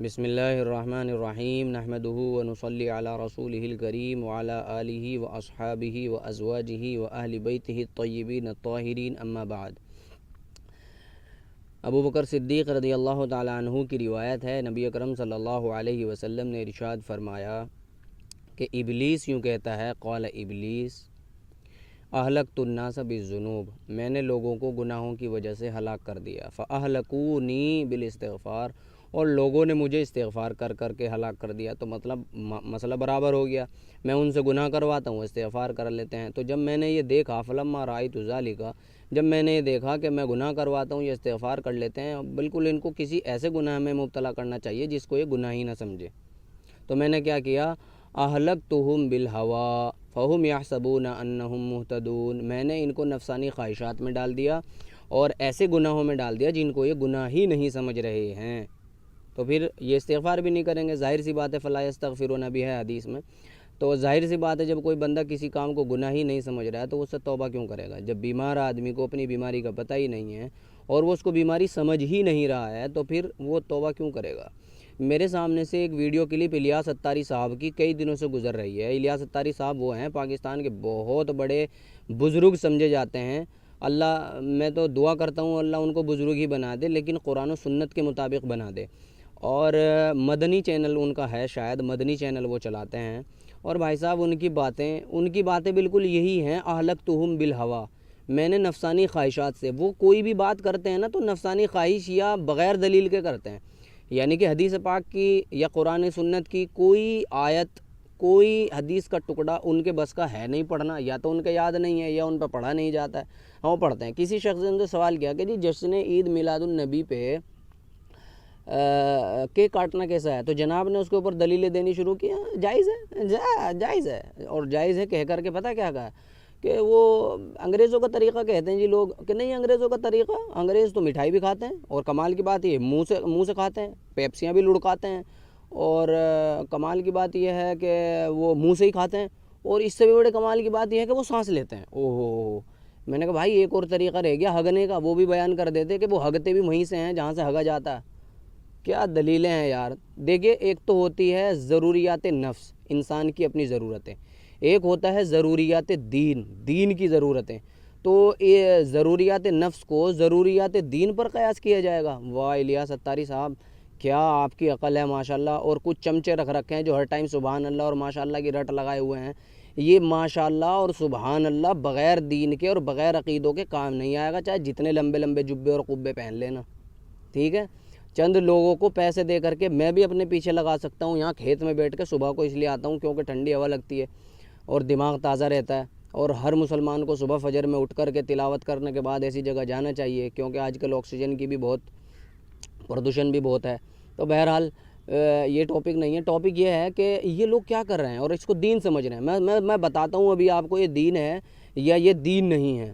بسم اللہ الرحمن الرحیم نحمدہ ونصلی علی رسولہ الکریم وعلی آلہ واصحابہ وازواجہ واہل بیتہ الطیبین الطاہرین اما بعد۔ ابو بکر صدیق رضی اللہ تعالی عنہ کی روایت ہے، نبی اکرم صلی اللہ علیہ وسلم نے ارشاد فرمایا کہ ابلیس یوں کہتا ہے، قال ابلیس اہلکت الناس بالذنوب، میں نے لوگوں کو گناہوں کی وجہ سے ہلاک کر دیا، فاہلکونی بالاستغفار، اور لوگوں نے مجھے استغفار کر کر کے ہلاک کر دیا۔ تو مطلب مسئلہ برابر ہو گیا، میں ان سے گناہ کرواتا ہوں، استغفار کر لیتے ہیں۔ تو جب میں نے یہ دیکھا، فلما رأیت ذالک، جب میں نے یہ دیکھا کہ میں گناہ کرواتا ہوں، یہ استغفار کر لیتے ہیں، بالکل ان کو کسی ایسے گناہ میں مبتلا کرنا چاہیے جس کو یہ گناہ ہی نہ سمجھے، تو میں نے کیا کیا، اہلکتہم بالہوا فہم یحسبون انہم مہتدون، میں نے ان کو نفسانی خواہشات میں ڈال دیا اور ایسے گناہوں میں ڈال دیا جن کو یہ گناہ ہی نہیں سمجھ رہے ہیں، تو پھر یہ استغفار بھی نہیں کریں گے، ظاہر سی بات ہے، فلا یستغفرون بھی ہے حدیث میں، تو ظاہر سی بات ہے جب کوئی بندہ کسی کام کو گناہ ہی نہیں سمجھ رہا ہے تو اس سے توبہ کیوں کرے گا؟ جب بیمار آدمی کو اپنی بیماری کا پتہ ہی نہیں ہے اور وہ اس کو بیماری سمجھ ہی نہیں رہا ہے تو پھر وہ توبہ کیوں کرے گا؟ میرے سامنے سے ایک ویڈیو کلپ الیاس اتاری صاحب کی کئی دنوں سے گزر رہی ہے۔ الیاس اتاری صاحب وہ ہیں پاکستان کے بہت بڑے بزرگ سمجھے جاتے ہیں، اللہ میں تو دعا کرتا ہوں اللہ ان کو بزرگ ہی بنا دے، لیکن قرآن و سنت کے مطابق بنا دے، اور مدنی چینل ان کا ہے، شاید مدنی چینل وہ چلاتے ہیں، اور بھائی صاحب ان کی باتیں بالکل یہی ہیں، اہلکتہم بالہوا، میں نے نفسانی خواہشات سے، وہ کوئی بھی بات کرتے ہیں نا تو نفسانی خواہش یا بغیر دلیل کے کرتے ہیں، یعنی کہ حدیث پاک کی یا قرآن سنت کی کوئی آیت، کوئی حدیث کا ٹکڑا ان کے بس کا ہے نہیں پڑھنا، یا تو ان کے یاد نہیں ہے یا ان پہ پڑھا نہیں جاتا ہے، ہم وہ پڑھتے ہیں۔ کسی شخص نے ان سے سوال کیا کہ جی جشن عید میلاد النبی پہ کیک کاٹنا کیسا ہے؟ تو جناب نے اس کے اوپر دلیلیں دینی شروع کی، جائز ہے، جائز ہے، اور جائز ہے کہہ کر کے پتہ کیا کہا کہ وہ انگریزوں کا طریقہ کہتے ہیں جی لوگ، کہ نہیں انگریزوں کا طریقہ، انگریز تو مٹھائی بھی کھاتے ہیں، اور کمال کی بات یہ منہ سے کھاتے ہیں، پیپسیاں بھی لڑکاتے ہیں، اور کمال کی بات یہ ہے کہ وہ منہ سے ہی کھاتے ہیں، اور اس سے بھی بڑے کمال کی بات یہ ہے کہ وہ سانس لیتے ہیں۔ اوہ، میں نے کہا بھائی ایک اور طریقہ رہ گیا ہگنے کا، وہ بھی بیان کر دیتے کہ وہ ہگتے بھی وہیں سے ہیں جہاں سے ہگا جاتا ہے۔ کیا دلیلیں ہیں یار! دیکھیے ایک تو ہوتی ہے ضروریات نفس، انسان کی اپنی ضرورتیں، ایک ہوتا ہے ضروریات دین کی ضرورتیں، تو یہ ضروریات نفس کو ضروریات دین پر قیاس کیا جائے گا؟ واہ الیاس اتاری صاحب، کیا آپ کی عقل ہے ماشاءاللہ، اور کچھ چمچے رکھ رکھے ہیں جو ہر ٹائم سبحان اللہ اور ماشاءاللہ کی رٹ لگائے ہوئے ہیں، یہ ماشاءاللہ اور سبحان اللہ بغیر دین کے اور بغیر عقیدوں کے کام نہیں آئے گا، چاہے جتنے لمبے لمبے جبے اور قبے پہن لینا، ٹھیک ہے؟ چند لوگوں کو پیسے دے کر کے میں بھی اپنے پیچھے لگا سکتا ہوں، یہاں کھیت میں بیٹھ کے صبح کو اس لیے آتا ہوں کیونکہ ٹھنڈی ہوا لگتی ہے اور دماغ تازہ رہتا ہے، اور ہر مسلمان کو صبح فجر میں اٹھ کر کے تلاوت کرنے کے بعد ایسی جگہ جانا چاہیے، کیونکہ آج کل آکسیجن کی بھی بہت پردوشن بھی بہت ہے۔ تو بہرحال یہ ٹاپک نہیں ہے، ٹاپک یہ ہے کہ یہ لوگ کیا کر رہے ہیں اور اس کو دین سمجھ رہے ہیں۔ میں بتاتا ہوں ابھی آپ کو یہ دین ہے یا یہ دین نہیں ہے۔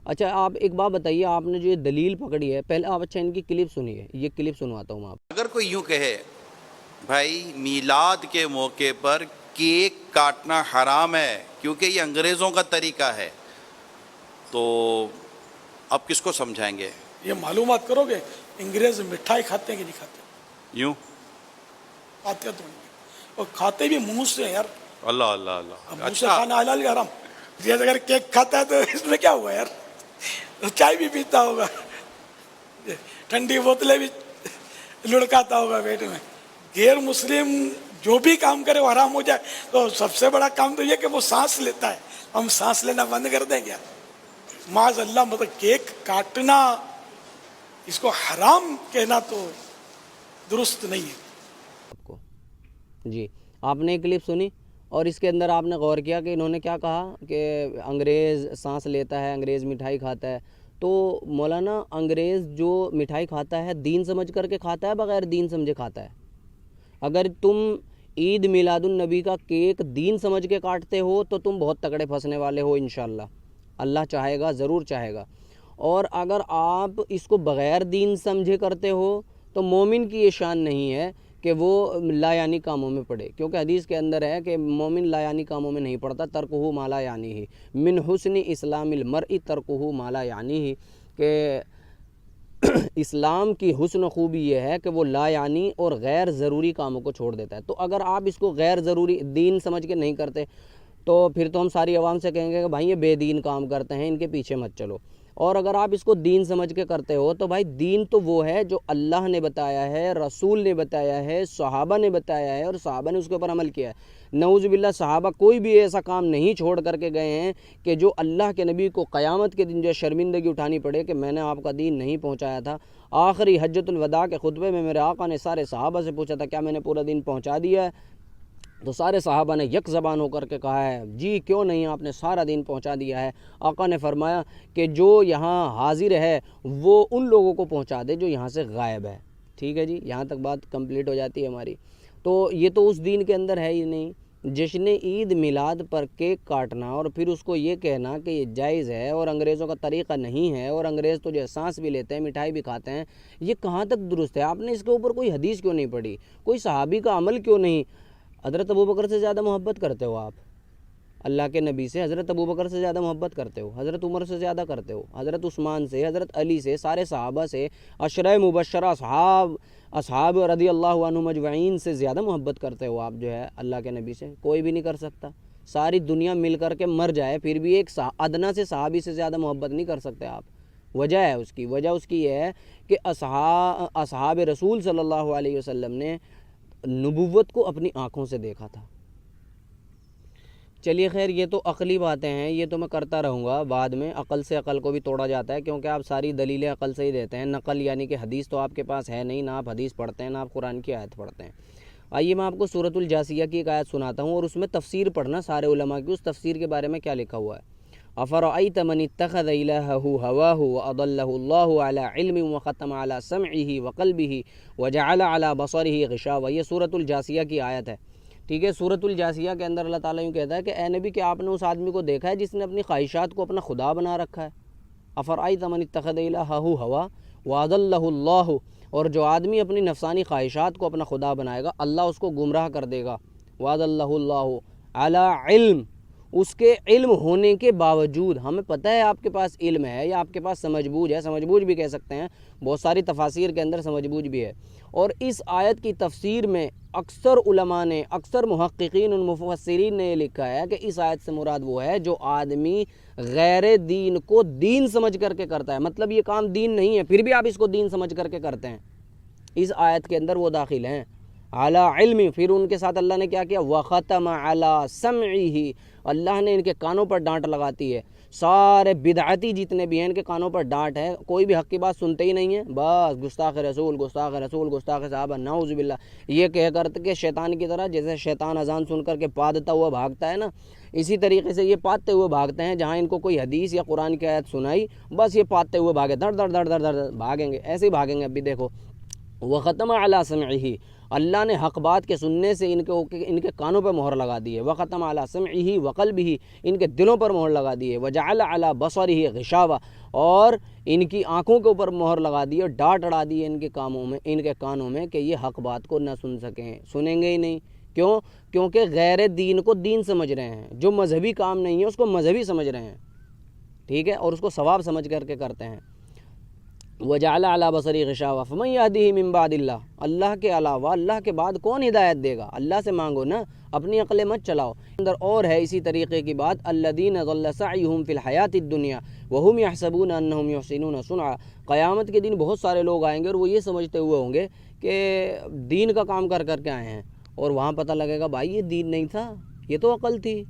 اچھا آپ ایک بات بتائیے، آپ نے جو یہ دلیل پکڑی ہے، پہلے آپ اچھا ان کی کلپ سنیے، یہ کلپ سنواتا ہوں آپ۔ اگر کوئی یوں کہے بھائی میلاد کے موقع پر کیک کاٹنا حرام ہے کیونکہ یہ انگریزوں کا طریقہ ہے، تو اب کس کو سمجھائیں گے؟ یہ معلومات کرو گے انگریز مٹھائی کھاتے ہیں کہ نہیں کھاتے؟ یوں کھاتے تو نہیں، اور کھاتے بھی منہ سے ہیں یار، اللہ اللہ اللہ، اب منہ سے اچھا کھانا حلال یا حرام؟ یہ اگر کیک کھاتا ہے تو اس میں کیا ہوا یار؟ چائے بھی پیتا ہوگا، ٹھنڈی بوتلیں بھی لڑکاتا ہوگا پیٹ میں۔ غیر مسلم جو بھی کام کرے وہ حرام ہو جائے، تو سب سے بڑا کام تو یہ کہ وہ سانس لیتا ہے، ہم سانس لینا بند کر دیں گے؟ معاذ اللہ، مطلب کیک کاٹنا اس کو حرام کہنا تو درست نہیں ہے۔ آپ کو جی آپ نے ایک کلپ سنی اور اس کے اندر آپ نے غور کیا کہ انہوں نے کیا کہا کہ انگریز سانس لیتا ہے، انگریز مٹھائی کھاتا ہے، تو مولانا انگریز جو مٹھائی کھاتا ہے دین سمجھ کر کے کھاتا ہے بغیر دین سمجھے کھاتا ہے؟ اگر تم عید میلاد النبی کا کیک دین سمجھ کے کاٹتے ہو تو تم بہت تگڑے پھنسنے والے ہو انشاءاللہ، اللہ چاہے گا ضرور چاہے گا، اور اگر آپ اس کو بغیر دین سمجھے کرتے ہو تو مومن کی یہ شان نہیں ہے کہ وہ لا یعنی کاموں میں پڑے، کیونکہ حدیث کے اندر ہے کہ مومن لا یعنی کاموں میں نہیں پڑتا، ترکہ ما لا یعنی ہی، من حسن اسلام المرء ترکہ ما لا یعنی ہی، کہ اسلام کی حسن و خوبی یہ ہے کہ وہ لا یعنی اور غیر ضروری کاموں کو چھوڑ دیتا ہے. تو اگر آپ اس کو غیر ضروری دین سمجھ کے نہیں کرتے تو پھر تو ہم ساری عوام سے کہیں گے کہ بھائی یہ بے دین کام کرتے ہیں، ان کے پیچھے مت چلو. اور اگر آپ اس کو دین سمجھ کے کرتے ہو تو بھائی دین تو وہ ہے جو اللہ نے بتایا ہے، رسول نے بتایا ہے، صحابہ نے بتایا ہے اور صحابہ نے اس کے اوپر عمل کیا ہے. نعوذ باللہ صحابہ کوئی بھی ایسا کام نہیں چھوڑ کر کے گئے ہیں کہ جو اللہ کے نبی کو قیامت کے دن جو شرمندگی اٹھانی پڑے کہ میں نے آپ کا دین نہیں پہنچایا تھا. آخری حجۃ الوداع کے خطبے میں میرے آقا نے سارے صحابہ سے پوچھا تھا کیا میں نے پورا دین پہنچا دیا ہے؟ تو سارے صحابہ نے یک زبان ہو کر کے کہا ہے جی کیوں نہیں، آپ نے سارا دین پہنچا دیا ہے. آقا نے فرمایا کہ جو یہاں حاضر ہے وہ ان لوگوں کو پہنچا دے جو یہاں سے غائب ہے. ٹھیک ہے جی، یہاں تک بات کمپلیٹ ہو جاتی ہے ہماری. تو یہ تو اس دین کے اندر ہے ہی نہیں. جشن عید میلاد پر کیک کاٹنا اور پھر اس کو یہ کہنا کہ یہ جائز ہے اور انگریزوں کا طریقہ نہیں ہے اور انگریز تو جو سانس بھی لیتے ہیں، مٹھائی بھی کھاتے ہیں، یہ کہاں تک درست ہے؟ آپ نے اس کے اوپر کوئی حدیث کیوں نہیں پڑھی؟ کوئی صحابی کا عمل کیوں نہیں؟ حضرت ابوبکر سے زیادہ محبت کرتے ہو آپ اللہ کے نبی سے، حضرت ابوبکر سے زیادہ محبت کرتے ہو، حضرت عمر سے زیادہ کرتے ہو، حضرت عثمان سے، حضرت علی سے، سارے صحابہ سے، عشرہ مبشرہ اصحاب رضی اللہ عنہم اجمعین سے زیادہ محبت کرتے ہو آپ جو ہے اللہ کے نبی سے. کوئی بھی نہیں کر سکتا. ساری دنیا مل کر کے مر جائے پھر بھی ایک ادنا سے صحابی سے زیادہ محبت نہیں کر سکتے آپ. وجہ ہے اس کی، وجہ اس کی یہ ہے کہ اصحاب رسول صلی اللہ علیہ وسلم نے نبوت کو اپنی آنکھوں سے دیکھا تھا. چلیے خیر، یہ تو عقلی باتیں ہیں، یہ تو میں کرتا رہوں گا بعد میں. عقل سے عقل کو بھی توڑا جاتا ہے کیونکہ آپ ساری دلیلیں عقل سے ہی دیتے ہیں. نقل یعنی کہ حدیث تو آپ کے پاس ہے نہیں، نہ آپ حدیث پڑھتے ہیں نہ آپ قرآن کی آیت پڑھتے ہیں. آئیے میں آپ کو سورۃ الجاثیہ کی ایک آیت سناتا ہوں اور اس میں تفسیر پڑھنا سارے علماء کی، اس تفسیر کے بارے میں کیا لکھا ہوا ہے. افرأیت من اتخذ الہہ ہواہ واضلہ اللہ علی علم وختم علی سمعہ وقلبہ وجعل علی بصرہ غشاوہ. یہ سورۃ الجاثیہ کی آیت ہے. ٹھیک ہے، سورۃ الجاثیہ کے اندر اللہ تعالیٰ یوں کہتا ہے کہ اے نبی کہ آپ نے اس آدمی کو دیکھا ہے جس نے اپنی خواہشات کو اپنا خدا بنا رکھا ہے. افرأیت من اتخذ الہہ ہواہ واضلہ اللہ، اور جو آدمی اپنی نفسانی خواہشات کو اپنا خدا بنائے گا اللہ اس کو گمراہ کر دے گا. واضلہ اللہ علی علم، اس کے علم ہونے کے باوجود. ہمیں پتہ ہے آپ کے پاس علم ہے یا آپ کے پاس سمجھ بوجھ ہے، سمجھ بوجھ بھی کہہ سکتے ہیں، بہت ساری تفاسیر کے اندر سمجھ بوجھ بھی ہے. اور اس آیت کی تفسیر میں اکثر علماء نے، اکثر محققین اور مفسرین نے یہ لکھا ہے کہ اس آیت سے مراد وہ ہے جو آدمی غیر دین کو دین سمجھ کر کے کرتا ہے. مطلب یہ کام دین نہیں ہے پھر بھی آپ اس کو دین سمجھ کر کے کرتے ہیں. اس آیت کے اندر وہ داخل ہیں اعلی علم. پھر ان کے ساتھ اللہ نے کیا کیا؟ وختم علی سمعہ، اللہ نے ان کے کانوں پر ڈانٹ لگاتی ہے. سارے بدعتی جتنے بھی ہیں ان کے کانوں پر ڈانٹ ہے، کوئی بھی حق کی بات سنتے ہی نہیں ہیں، بس گستاخ رسول، گستاخ رسول، گستاخ صحابہ، نعوذ باللہ. یہ کہہ کر کے شیطان کی طرح، جیسے شیطان اذان سن کر کے پادتا ہوا بھاگتا ہے نا، اسی طریقے سے یہ پادتے ہوئے بھاگتے ہیں. جہاں ان کو کوئی حدیث یا قرآن کی آیت سنائی بس یہ پادتے ہوئے بھاگے، دڑ دڑ دڑ دڑ دڑ بھاگیں گے، ایسے ہی بھاگیں گے. ابھی دیکھو وختم علی سمعہ، اللہ نے حق بات کے سننے سے ان کے کانوں پر مہر لگا دی ہے. وختم علی سمعہ وقلبہ، ان کے دلوں پر مہر لگا دی ہے. وجعل علی بصرہ غشاوہ، اور ان کی آنکھوں کے اوپر مہر لگا دی ہے، ڈانٹ اڑا دی ہے ان کے کانوں میں کہ یہ حق بات کو نہ سن سکیں، سنیں گے ہی نہیں. کیوں؟ کیونکہ غیر دین کو دین سمجھ رہے ہیں، جو مذہبی کام نہیں ہے اس کو مذہبی سمجھ رہے ہیں. ٹھیک ہے، اور اس کو ثواب سمجھ کر کے کرتے ہیں. وجعل علی بصری غشاوہ فمن یہدیہ من بعد اللہ، اللہ کے علاوہ اللہ کے بعد کون ہدایت دے گا؟ اللہ سے مانگو نا، اپنی عقلیں مت چلاؤ. اندر اور ہے اسی طریقے کی بات، الذین ضل سعیہم فی الحیاۃ الدنیا وہم یحسبون انہم یحسنون صنعا. قیامت کے دن بہت سارے لوگ آئیں گے اور وہ یہ سمجھتے ہوئے ہوں گے کہ دین کا کام کر کر کے آئے ہیں، اور وہاں پتہ لگے گا بھائی یہ دین نہیں تھا، یہ تو عقل تھی.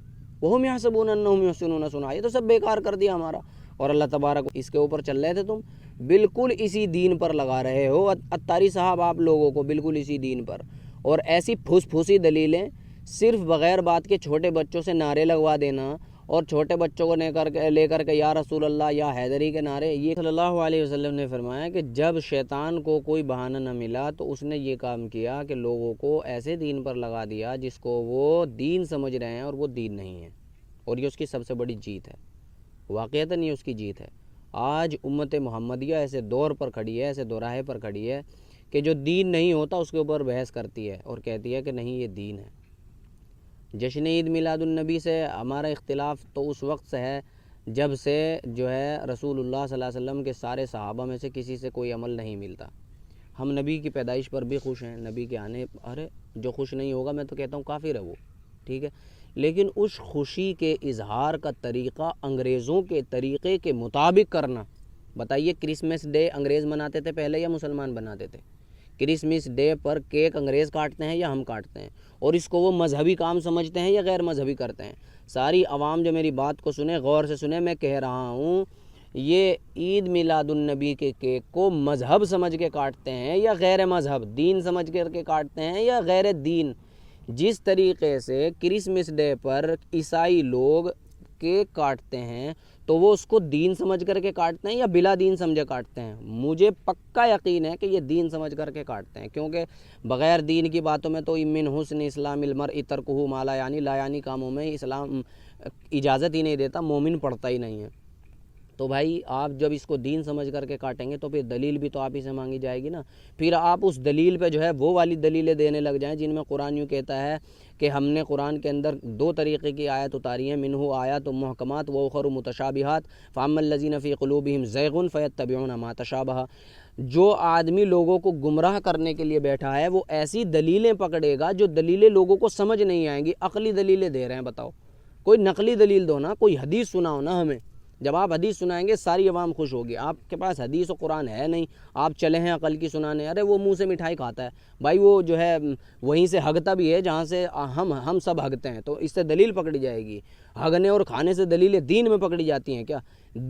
وہم یحسبون انہم یحسنون صنعا، یہ تو سب بیکار کر دیا ہمارا. اور اللہ تبارک اس کے اوپر چل رہے تھے، تم بالکل اسی دین پر لگا رہے ہو. اتاری صاحب آپ لوگوں کو بالکل اسی دین پر، اور ایسی پھوس پھوسی دلیلیں صرف بغیر بات کے چھوٹے بچوں سے نعرے لگوا دینا اور چھوٹے بچوں کو لے کر کے یا رسول اللہ یا حیدری کے نعرے. یہ صلی اللہ علیہ وسلم نے فرمایا کہ جب شیطان کو کوئی بہانہ نہ ملا تو اس نے یہ کام کیا کہ لوگوں کو ایسے دین پر لگا دیا جس کو وہ دین سمجھ رہے ہیں اور وہ دین نہیں ہے. اور یہ اس کی سب سے بڑی جیت ہے، واقعتاً یہ اس کی جیت ہے. آج امت محمدیہ ایسے دور پر کھڑی ہے، ایسے دوراہے پر کھڑی ہے کہ جو دین نہیں ہوتا اس کے اوپر بحث کرتی ہے اور کہتی ہے کہ نہیں یہ دین ہے. جشن عید میلاد النبی سے ہمارا اختلاف تو اس وقت سے ہے جب سے جو ہے رسول اللہ صلی اللہ علیہ وسلم کے سارے صحابہ میں سے کسی سے کوئی عمل نہیں ملتا۔ ہم نبی کی پیدائش پر بھی خوش ہیں، نبی کے آنے، ارے جو خوش نہیں ہوگا میں تو کہتا ہوں کافر ہے وہ، ٹھیک ہے، لیکن اس خوشی کے اظہار کا طریقہ انگریزوں کے طریقے کے مطابق کرنا۔ بتائیے کرسمس ڈے انگریز مناتے تھے پہلے یا مسلمان بناتے تھے؟ کرسمس ڈے پر کیک انگریز کاٹتے ہیں یا ہم کاٹتے ہیں؟ اور اس کو وہ مذہبی کام سمجھتے ہیں یا غیر مذہبی کرتے ہیں؟ ساری عوام جو میری بات کو سنے، غور سے سنے، میں کہہ رہا ہوں یہ عید میلاد النبی کے کیک کو مذہب سمجھ کے کاٹتے ہیں یا غیر مذہب، دین سمجھ کر کے کاٹتے ہیں یا غیر دین؟ جس طریقے سے کرسمس ڈے پر عیسائی لوگ کیک کاٹتے ہیں تو وہ اس کو دین سمجھ کر کے کاٹتے ہیں یا بلا دین سمجھے کاٹتے ہیں؟ مجھے پکا یقین ہے کہ یہ دین سمجھ کر کے کاٹتے ہیں، کیونکہ بغیر دین کی باتوں میں تو من حسن اسلام المرء ترکہ ما لا یعنی، لا یعنی کاموں میں اسلام اجازت ہی نہیں دیتا، مومن پڑھتا ہی نہیں ہے۔ تو بھائی آپ جب اس کو دین سمجھ کر کے کاٹیں گے تو پھر دلیل بھی تو آپ ہی سے مانگی جائے گی نا۔ پھر آپ اس دلیل پہ جو ہے وہ والی دلیلیں دینے لگ جائیں جن میں قرآن یوں کہتا ہے کہ ہم نے قرآن کے اندر 2 طریقے کی آیت اتاری ہیں، منہ آیات محکمات و اخر متشابہات فاما الذین فی قلوبہم زیغ فیتبعون ما تشابہ۔ جو آدمی لوگوں کو گمراہ کرنے کے لیے بیٹھا ہے وہ ایسی دلیلیں پکڑے گا جو دلیلیں لوگوں کو سمجھ نہیں آئیں گی۔ عقلی دلیلیں دے رہے ہیں، بتاؤ کوئی نقلی دلیل دو نا، کوئی حدیث سناؤ نا ہمیں۔ جب آپ حدیث سنائیں گے ساری عوام خوش ہوگی۔ آپ کے پاس حدیث و قرآن ہے نہیں، آپ چلے ہیں عقل کی سنانے، ارے وہ منہ سے مٹھائی کھاتا ہے بھائی، وہ جو ہے وہیں سے ہگتا بھی ہے جہاں سے ہم سب ہگتے ہیں، تو اس سے دلیل پکڑی جائے گی۔ ہگنے اور کھانے سے دلیلیں دین میں پکڑی جاتی ہیں کیا؟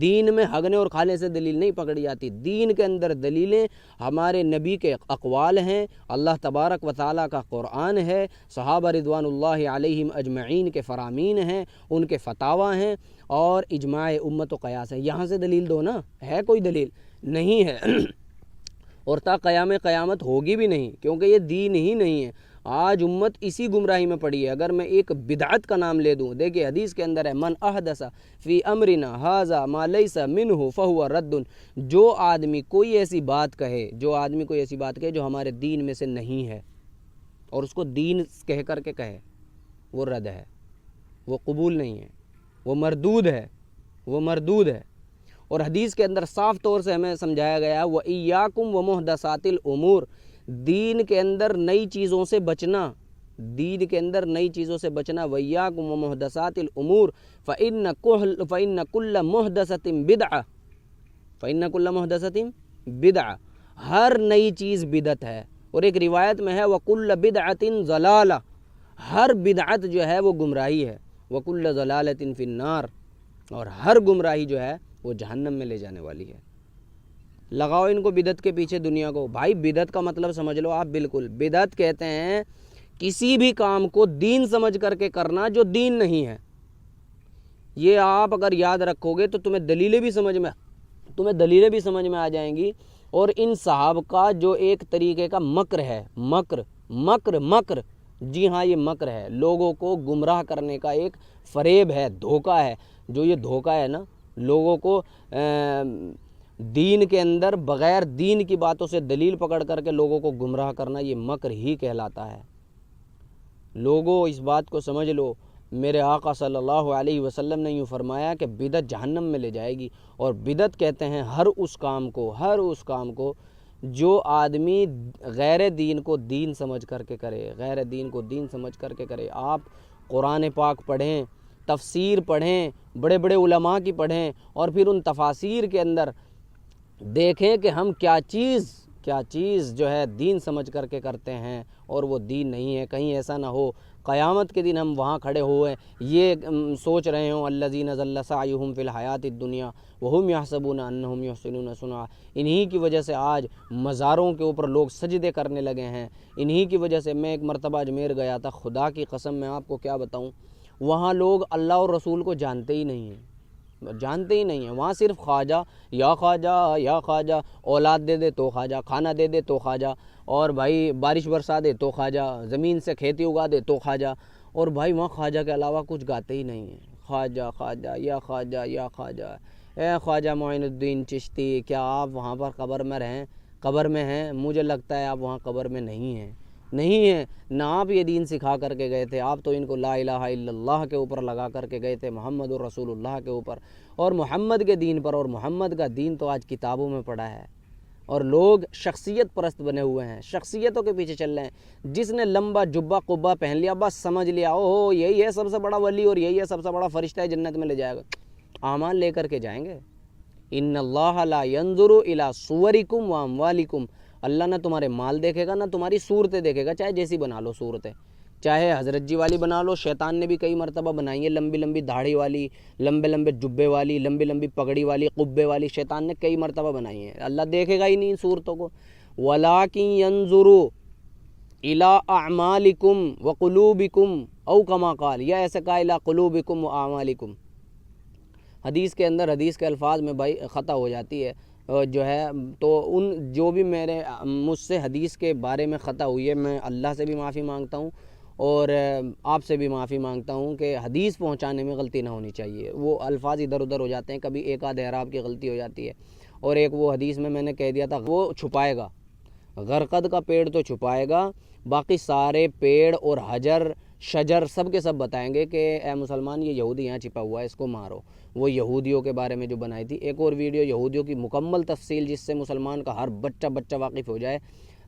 دین میں ہگنے اور کھانے سے دلیل نہیں پکڑی جاتی۔ دین کے اندر دلیلیں ہمارے نبی کے اقوال ہیں، اللہ تبارک و تعالیٰ کا قرآن ہے، صحابہ رضوان اللہ علیہم اجمعین کے فرامین ہیں، ان کے فتاویٰ ہیں، اور اجماع امت و قیاس ہے۔ یہاں سے دلیل دو نا، ہے کوئی دلیل؟ نہیں ہے اور تا قیامت ہوگی بھی نہیں، کیونکہ یہ دین ہی نہیں ہے۔ آج امت اسی گمراہی میں پڑی ہے۔ اگر میں ایک بدعت کا نام لے دوں، دیکھیں حدیث کے اندر ہے من احدث فی امرنا ھذا ما لیس منہ فہو رد۔ جو آدمی کوئی ایسی بات کہے جو ہمارے دین میں سے نہیں ہے اور اس کو دین کہہ کر کے کہے، وہ رد ہے، وہ قبول نہیں ہے، وہ مردود ہے۔ اور حدیث کے اندر صاف طور سے ہمیں سمجھایا گیا وَإِيَّاكُمْ وَمُحْدَثَاتِ الْأُمُورِ، دین کے اندر نئی چیزوں سے بچنا، وَإِيَّاكُمْ وَمُحْدَثَاتِ الْأُمُورِ فَإِنَّ كُلَّ مُحْدَثَةٍ بِدْعَةٍ، ہر نئی چیز بدعت ہے۔ اور ایک روایت میں ہے وَكُلَّ بِدْعَةٍ ضَلَالَةٍ، ہر بدعت جو ہے وہ گمراہی ہے، وَكُلَّ ضَلَالَةٍ فِي النَّارِ، اور ہر گمراہی جو ہے وہ جہنم میں لے جانے والی ہے۔ لگاؤ ان کو بدعت کے پیچھے دنیا کو۔ بھائی بدعت کا مطلب سمجھ لو آپ، بالکل بدعت کہتے ہیں کسی بھی کام کو دین سمجھ کر کے کرنا جو دین نہیں ہے۔ یہ آپ اگر یاد رکھو گے تو تمہیں دلیلیں بھی سمجھ میں آ جائیں گی۔ اور ان صحاب کا جو ایک طریقے کا مکر ہے، مکر، جی ہاں یہ مکر ہے، لوگوں کو گمراہ کرنے کا ایک فریب ہے، دھوکہ ہے۔ جو یہ دھوکہ ہے نا، لوگوں کو دین کے اندر بغیر دین کی باتوں سے دلیل پکڑ کر کے لوگوں کو گمراہ کرنا، یہ مکر ہی کہلاتا ہے۔ لوگوں اس بات کو سمجھ لو، میرے آقا صلی اللہ علیہ وسلم نے یوں فرمایا کہ بدعت جہنم میں لے جائے گی۔ اور بدعت کہتے ہیں ہر اس کام کو جو آدمی غیر دین کو دین سمجھ کر کے کرے، آپ قرآن پاک پڑھیں، تفسیر پڑھیں، بڑے بڑے علماء کی پڑھیں، اور پھر ان تفاسیر کے اندر دیکھیں کہ ہم کیا چیز جو ہے دین سمجھ کر کے کرتے ہیں اور وہ دین نہیں ہے۔ کہیں ایسا نہ ہو قیامت کے دن ہم وہاں کھڑے ہوئے یہ سوچ رہے ہوں الذین ضل سعیہم فی الحیات الدنیا وہم یحسبون انہم یحسنون صنعا، انہی کی وجہ سے آج مزاروں کے اوپر لوگ سجدے کرنے لگے ہیں۔ انہی کی وجہ سے میں ایک مرتبہ اجمیر گیا تھا، خدا کی قسم میں آپ کو کیا بتاؤں، وہاں لوگ اللہ اور رسول کو جانتے ہی نہیں ہیں۔ وہاں صرف خواجہ یا خواجہ، اولاد دے دے تو خواجہ، کھانا دے دے تو خواجہ، اور بھائی بارش برسا دے تو خواجہ، زمین سے کھیتی اگا دے تو خواجہ، اور بھائی وہاں خواجہ کے علاوہ کچھ گاتے ہی نہیں ہیں۔ خواجہ یا خواجہ۔ اے خواجہ معین الدین چشتی، کیا آپ وہاں پر قبر میں ہیں؟ مجھے لگتا ہے آپ وہاں قبر میں نہیں ہیں۔ نہیں ہے نہ آپ یہ دین سکھا کر کے گئے تھے، آپ تو ان کو لا الہ الا اللہ کے اوپر لگا کر کے گئے تھے، محمد الرسول اللہ کے اوپر اور محمد کے دین پر، اور محمد کا دین تو آج کتابوں میں پڑا ہے اور لوگ شخصیت پرست بنے ہوئے ہیں، شخصیتوں کے پیچھے چل رہے ہیں۔ جس نے لمبا جبہ قبہ پہن لیا بس سمجھ لیا اوہ یہی ہے سب سے بڑا ولی اور یہی ہے سب سے بڑا فرشتہ جنت میں لے جائے گا، اعمال لے کر کے جائیں گے۔ ان اللہ لا ينظر الى صورکم و اموالکم، اللہ نہ تمہارے مال دیکھے گا نہ تمہاری صورتیں دیکھے گا، چاہے جیسی بنا لو صورتیں، چاہے حضرت جی والی بنا لو، شیطان نے بھی کئی مرتبہ بنائی ہے، لمبی لمبی داڑھی والی، لمبے لمبے جبے والی، لمبی لمبی پگڑی والی، قبے والی، شیطان نے کئی مرتبہ بنائی ہیں، اللہ دیکھے گا ہی نہیں ان صورتوں کو۔ وَلَٰكِن يَنظُرُ إِلَىٰ أَعْمَالِكُمْ وَقُلُوبِكُمْ او کما قال، یا ایسے کہا إِلَىٰ قُلُوبِكُمْ وَأَعْمَالِكُمْ۔ حدیث کے اندر حدیث کے الفاظ میں بھائی خطا ہو جاتی ہے جو ہے، تو ان جو بھی مجھ سے حدیث کے بارے میں خطا ہوئی ہے میں اللہ سے بھی معافی مانگتا ہوں اور آپ سے بھی معافی مانگتا ہوں کہ حدیث پہنچانے میں غلطی نہ ہونی چاہیے، وہ الفاظ ادھر ادھر ہو جاتے ہیں، کبھی ایک آدھ اعراب کی غلطی ہو جاتی ہے، اور ایک وہ حدیث میں نے کہہ دیا تھا وہ چھپائے گا، غرقد کا پیڑ تو چھپائے گا، باقی سارے پیڑ اور حجر شجر سب کے سب بتائیں گے کہ اے مسلمان یہ یہودی یہاں چھپا ہوا ہے اس کو مارو۔ وہ یہودیوں کے بارے میں جو بنائی تھی، ایک اور ویڈیو یہودیوں کی مکمل تفصیل جس سے مسلمان کا ہر بچہ واقف ہو جائے،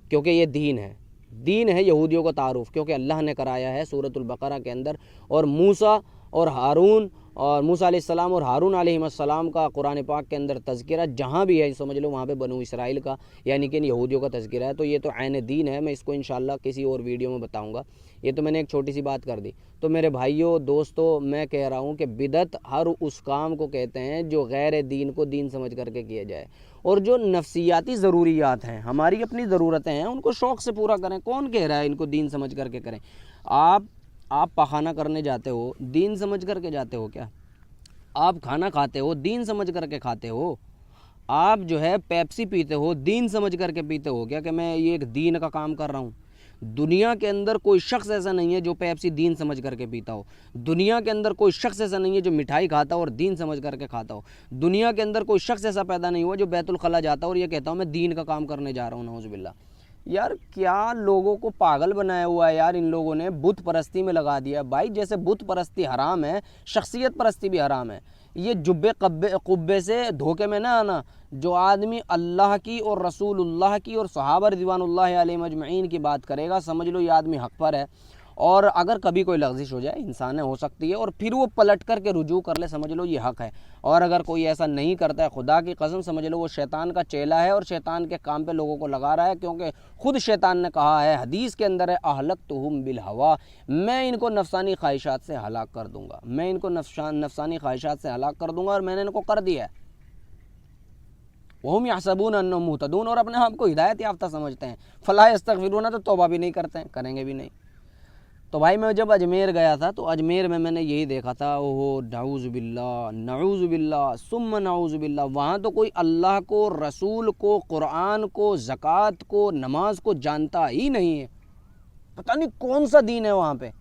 کیونکہ یہ دین ہے یہودیوں کا تعارف، کیونکہ اللہ نے کرایا ہے سورۃ البقرہ کے اندر، اور موسیٰ اور ہارون اور موسیٰ علیہ السلام اور ہارون علیہ السلام کا قرآن پاک کے اندر تذکرہ جہاں بھی ہے سمجھ لو وہاں پہ بنو اسرائیل کا یعنی کہ یہودیوں کا تذکرہ ہے، تو یہ تو عین دین ہے، میں اس کو انشاءاللہ کسی اور ویڈیو میں بتاؤں گا، یہ تو میں نے ایک چھوٹی سی بات کر دی۔ تو میرے بھائیوں دوستو میں کہہ رہا ہوں کہ بدعت ہر اس کام کو کہتے ہیں جو غیر دین کو دین سمجھ کر کے کیا جائے، اور جو نفسیاتی ضروریات ہیں ہماری اپنی ضرورتیں ہیں ان کو شوق سے پورا کریں، کون کہہ رہا ہے ان کو دین سمجھ کر کے کریں؟ آپ پخانہ کرنے جاتے ہو دین سمجھ کر کے جاتے ہو کیا؟ آپ کھانا کھاتے ہو دین سمجھ کر کے کھاتے ہو؟ آپ جو ہے پیپسی پیتے ہو دین سمجھ کر کے پیتے ہو کیا کہ میں یہ ایک دین کا کام کر رہا ہوں؟ دنیا کے اندر کوئی شخص ایسا نہیں ہے جو پیپسی دین سمجھ کر کے پیتا ہو، دنیا کے اندر کوئی شخص ایسا نہیں ہے جو مٹھائی کھاتا ہو اور دین سمجھ کر کے کھاتا ہو، دنیا کے اندر کوئی شخص ایسا پیدا نہیں ہوا جو بیت الخلا جاتا اور یہ کہتا ہوں میں دین کا کام کرنے جا رہا ہوں، نعوذ باللہ۔ یار کیا لوگوں کو پاگل بنایا ہوا ہے یار، ان لوگوں نے بت پرستی میں لگا دیا بھائی، جیسے بت پرستی حرام ہے شخصیت پرستی بھی حرام ہے۔ یہ جبے قبے سے دھوکے میں نہ آنا، جو آدمی اللہ کی اور رسول اللہ کی اور صحابہ رضوان اللہ علیہم اجمعین کی بات کرے گا سمجھ لو یہ آدمی حق پر ہے، اور اگر کبھی کوئی لغزش ہو جائے انسان ہو سکتی ہے اور پھر وہ پلٹ کر کے رجوع کر لے سمجھ لو یہ حق ہے، اور اگر کوئی ایسا نہیں کرتا ہے خدا کی قسم سمجھ لو وہ شیطان کا چیلا ہے اور شیطان کے کام پہ لوگوں کو لگا رہا ہے، کیونکہ خود شیطان نے کہا ہے حدیث کے اندر ہے اہلکتہم بالہوا، میں ان کو نفسانی خواہشات سے ہلاک کر دوں گا، میں ان کو نفسانی خواہشات سے ہلاک کر دوں گا، اور میں نے ان کو کر دیا ہے۔ وہم یحسبون انہم مہتدون، اور اپنے آپ کو ہدایت یافتہ سمجھتے ہیں، فلا یستغفرون، تو توبہ بھی نہیں کرتے ہیں، کریں گے بھی نہیں۔ تو بھائی میں جب اجمیر گیا تھا تو اجمیر میں نے یہی دیکھا تھا، اوہ نعوذ باللہ ثم نعوذ باللہ، وہاں تو کوئی اللہ کو رسول کو قرآن کو زکوٰۃ کو نماز کو جانتا ہی نہیں ہے، پتہ نہیں کون سا دین ہے وہاں پہ،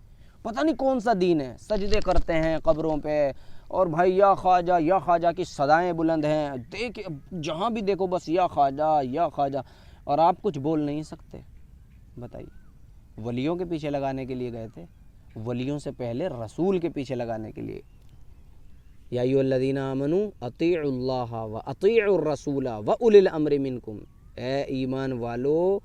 پتہ نہیں کون سا دین ہے، سجدے کرتے ہیں قبروں پہ، اور بھائی یا خواجہ کی صدائیں بلند ہیں، دیکھ جہاں بھی دیکھو بس یا خواجہ، اور آپ کچھ بول نہیں سکتے۔ بتائیے ولیوں کے پیچھے لگانے کے لیے گئے تھے، ولیوں سے پہلے رسول کے پیچھے لگانے کے لیے، یا ایھا الذین آمنوا اطیعوا اللہ واطیعوا الرسول واولی الامر منکم، اے ایمان والو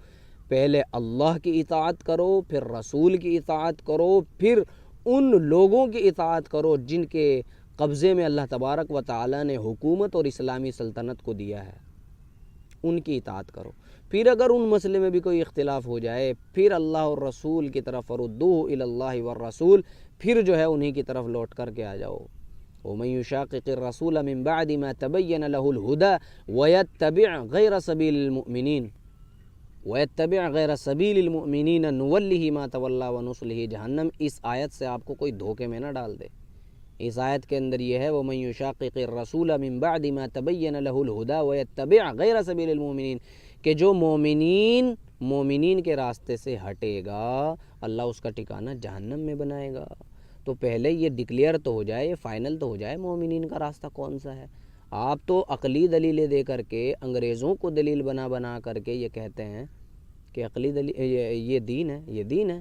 پہلے اللہ کی اطاعت کرو، پھر رسول کی اطاعت کرو، پھر ان لوگوں کی اطاعت کرو جن کے قبضے میں اللہ تبارک و تعالی نے حکومت اور اسلامی سلطنت کو دیا ہے، ان کی اطاعت کرو۔ پھر اگر ان مسئلے میں بھی کوئی اختلاف ہو جائے پھر اللہ اور رسول کی طرف فردوہ الی اللہ والرسول، پھر جو ہے انہی کی طرف لوٹ کر کے آ جاؤ۔ ومن یشاقق الرسول من بعد ما تبین له الهدى ویتبع غیر سبیل المؤمنین نولہ ما تولی ونصلہ جہنم، اس آیت سے آپ کو کوئی دھوکے میں نہ ڈال دے۔ اس آیت کے اندر یہ ہے وَمَن يُشَاقِقِ الرَّسُولَ مِن بَعْدِ مَا تَبَيَّنَ لَهُ الْهُدَى وَيَتَّبِعْ غَيْرَ سَبِيلِ الْمُؤْمِنِينَ، کہ جو مومنین کے راستے سے ہٹے گا اللہ اس کا ٹھکانہ جہنم میں بنائے گا۔ تو پہلے یہ ڈکلیئر تو ہو جائے، یہ فائنل تو ہو جائے مومنین کا راستہ کون سا ہے۔ آپ تو عقلی دلیلیں دے کر کے انگریزوں کو دلیل بنا کر کے یہ کہتے ہیں کہ عقلی دلیل یہ دین ہے، یہ دین ہے.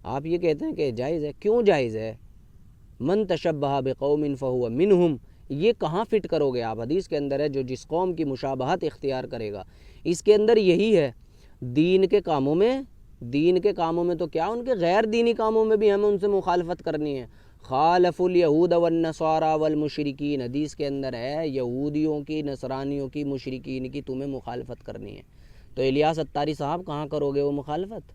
آپ یہ کہتے ہیں کہ جائز ہے. کیوں جائز ہے؟ من تشبہ بقوم فہو منہم، یہ کہاں فٹ کرو گے آپ؟ حدیث کے اندر ہے جو جس قوم کی مشابہت اختیار کرے گا. اس کے اندر یہی ہے. دین کے کاموں میں تو کیا، ان کے غیر دینی کاموں میں بھی ہمیں ان سے مخالفت کرنی ہے. خالف الیہود والنصارى والمشرکین، حدیث کے اندر ہے یہودیوں کی، نصرانیوں کی، مشرکین کی تمہیں مخالفت کرنی ہے. تو الیاس اتاری صاحب کہاں کرو گے وہ مخالفت؟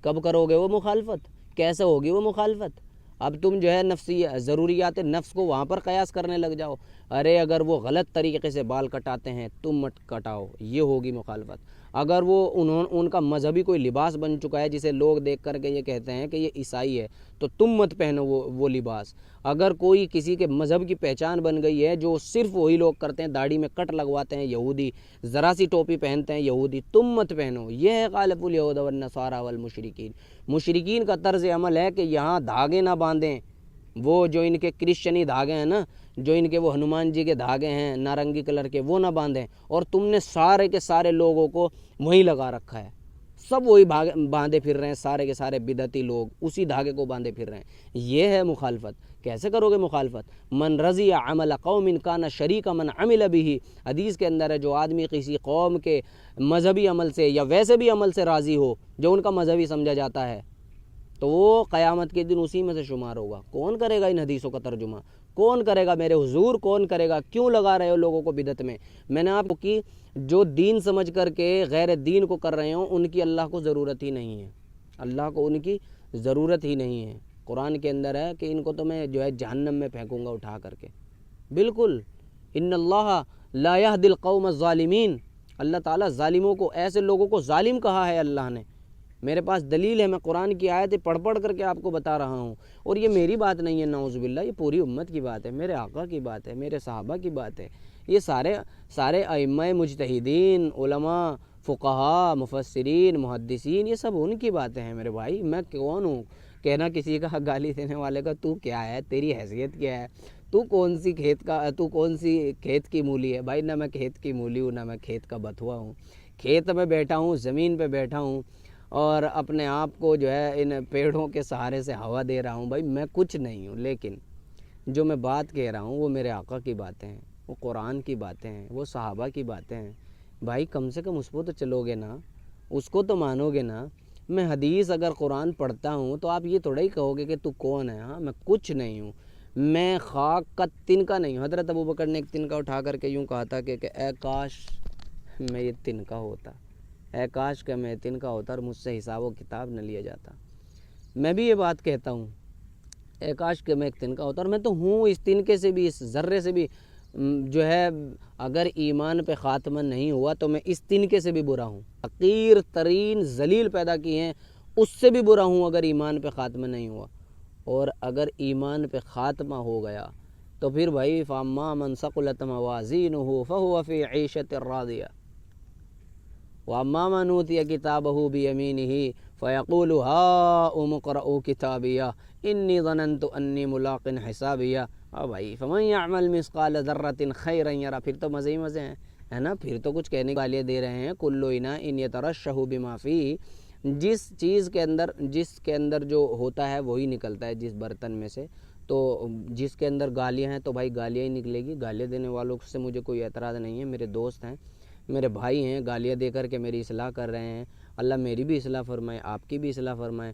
کب کرو گے وہ مخالفت؟ کیسے ہوگی وہ مخالفت؟ اب تم جو ہے نفسی ضروریات نفس کو وہاں پر قیاس کرنے لگ جاؤ. ارے اگر وہ غلط طریقے سے بال کٹاتے ہیں تم مت کٹاؤ، یہ ہوگی مخالفت. اگر وہ ان کا مذہبی کوئی لباس بن چکا ہے جسے لوگ دیکھ کر کے یہ کہتے ہیں کہ یہ عیسائی ہے تو تم مت پہنو وہ لباس. اگر کوئی کسی کے مذہب کی پہچان بن گئی ہے جو صرف وہی لوگ کرتے ہیں، داڑھی میں کٹ لگواتے ہیں یہودی، ذرا سی ٹوپی پہنتے ہیں یہودی، تم مت پہنو. یہ ہے خالف الیہود والنصارى والمشرکین. مشرکین کا طرز عمل ہے کہ یہاں دھاگے نہ باندھیں. وہ جو ان کے کرسچنی دھاگے ہیں نا، جو ان کے وہ ہنومان جی کے دھاگے ہیں نارنگی کلر کے، وہ نہ باندھیں. اور تم نے سارے کے سارے لوگوں کو وہیں لگا رکھا ہے. سب وہی باندھے پھر رہے ہیں، سارے کے سارے بدعتی لوگ اسی دھاگے کو باندھے پھر رہے ہیں. یہ ہے مخالفت. کیسے کرو گے مخالفت؟ من رضی عمل قوم کان شریک من عمل به، حدیث کے اندر ہے جو آدمی کسی قوم کے مذہبی عمل سے یا ویسے بھی عمل سے راضی ہو جو ان کا مذہبی سمجھا جاتا ہے تو وہ قیامت کے دن اسی میں سے شمار ہوگا. کون کرے گا ان حدیثوں کا ترجمہ؟ کون کرے گا میرے حضور؟ کون کرے گا؟ کیوں لگا رہے ہو لوگوں کو بدعت میں؟ میں نے آپ کو کی جو دین سمجھ کر کے غیر دین کو کر رہے ہوں ان کی اللہ کو ضرورت ہی نہیں ہے. اللہ کو ان کی ضرورت ہی نہیں ہے. قرآن کے اندر ہے کہ ان کو تو میں جو ہے جہنم میں پھینکوں گا اٹھا کر کے. بالکل. ان اللہ لا یہدی القوم الظالمین، اللہ تعالیٰ ظالموں کو، ایسے لوگوں کو ظالم کہا ہے اللہ نے. میرے پاس دلیل ہے، میں قرآن کی آیتیں پڑھ کر کے آپ کو بتا رہا ہوں. اور یہ میری بات نہیں ہے نعوذ باللہ، یہ پوری امت کی بات ہے، میرے آقا کی بات ہے، میرے صحابہ کی بات ہے. یہ سارے ائمہ مجتہدین، علماء، فقہاء، مفسرین، محدثین، یہ سب ان کی باتیں ہیں میرے بھائی. میں کون ہوں کہنا کسی کا گالی دینے والے کا تو کیا ہے، تیری حیثیت کیا ہے، تو کون سی کھیت کی مولی ہے؟ بھائی نہ میں کھیت کی مولی ہوں، نہ میں کھیت کا بتھوا ہوں. کھیت میں بیٹھا ہوں، زمین پہ بیٹھا ہوں اور اپنے آپ کو جو ہے ان پیڑوں کے سہارے سے ہوا دے رہا ہوں. بھائی میں کچھ نہیں ہوں، لیکن جو میں بات کہہ رہا ہوں وہ میرے آقا کی باتیں ہیں، وہ قرآن کی باتیں ہیں، وہ صحابہ کی باتیں ہیں. بھائی کم سے کم اس کو تو چلو گے نا، اس کو تو مانو گے نا. میں حدیث اگر قرآن پڑھتا ہوں تو آپ یہ تھوڑا ہی کہو گے کہ تو کون ہے. ہاں میں کچھ نہیں ہوں، میں خاک کا تنکا نہیں ہوں. حضرت ابوبکر نے ایک تنکا اٹھا کر کے یوں کہا تھا کہ اے کاش میں یہ تنکا ہوتا، اے کاش کہ میں تنکا ہوتا اور مجھ سے حساب و کتاب نہ لیا جاتا. میں بھی یہ بات کہتا ہوں، اے کاش کہ میں ایک تنکا ہوتا. اور میں تو ہوں اس تنکے سے بھی، اس ذرے سے بھی جو ہے اگر ایمان پہ خاتمہ نہیں ہوا تو میں اس تنکے سے بھی برا ہوں. حقیر ترین ذلیل پیدا کی ہیں اس سے بھی برا ہوں اگر ایمان پہ خاتمہ نہیں ہوا. اور اگر ایمان پہ خاتمہ ہو گیا تو پھر بھائی فاما من ثقلت موازینہ فہو فی عیشۃ راضیہ واما من اوتی کتابہ بیمینہ فیقول ہاؤم اقرؤوا کتابیہ انی ظننت انی ملاق حسابیہ. بھائی فمن یعمل مثقال ذرۃ خیرا یرہ. پھر تو مزے ہی مزے ہیں، ہے نا. پھر تو کچھ کہنے گالیاں دے رہے ہیں. کل اناء یترشح بما فیہ، جس چیز کے اندر جو ہوتا ہے وہی نکلتا ہے جس برتن میں سے. تو جس کے اندر گالیاں ہیں تو بھائی گالیاں ہی نکلے گی. گالیاں دینے والوں سے مجھے کوئی اعتراض نہیں ہے، میرے دوست ہیں، میرے بھائی ہیں. گالیاں دے کر کے میری اصلاح کر رہے ہیں. اللہ میری بھی اصلاح فرمائے، آپ کی بھی اصلاح فرمائے.